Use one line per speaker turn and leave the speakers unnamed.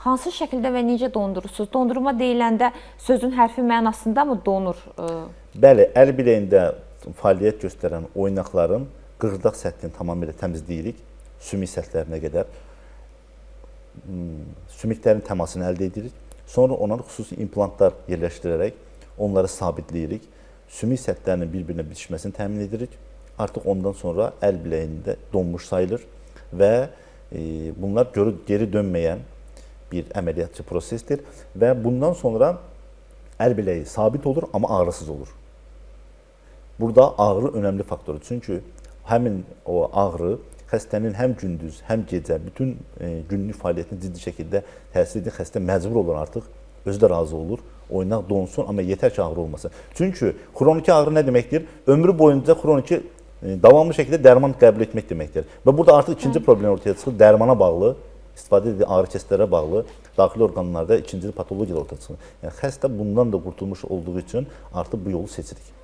Hansı şəkildə və necə dondurursunuz? Dondurma deyiləndə sözün hərfi mənasında mı donur?
Bəli, əl biləyində fəaliyyət göstərən oynaqların qığırdaq səthini tamamilə təmizləyirik, sümük səthlərinə qədər. Sümüklərin təmasını əldə edirik. Sonra onlara xüsusi implantlar yerləşdirərək onları sabitləyirik. Sümük səthlərinin bir-birinə bitişməsini təmin edirik. Artıq ondan sonra əl biləyində donmuş sayılır və bunlar geri dönməyən bir əməliyyatçı prosesdir və bundan sonra əl biləyi sabit olur, amma ağrısız olur. Burada ağrı önəmli faktordur. Çünki həmin o ağrı xəstənin həm gündüz, həm gecə bütün günlük fəaliyyətinə ciddi şəkildə təsir edir. Xəstə məcbur olur artıq, özü də razı olur. Oynaq donsun, amma yetər ki, ağrı olmasın. Çünki xroniki ağrı nə deməkdir? Ömrü boyunca xroniki davamlı şəkildə dərman qəbul etmək deməkdir. Və burada artıq ikinci problem ortaya çıxır. Dərmana bağlı, istifadə edildiyi ağrı kəsiclərə bağlı daxili orqanlarda ikinci patologiyalar ortaya çıxır. Yəni xəstə bundan da qurtulmuş olduğu üçün artıq bu yolu seçirik.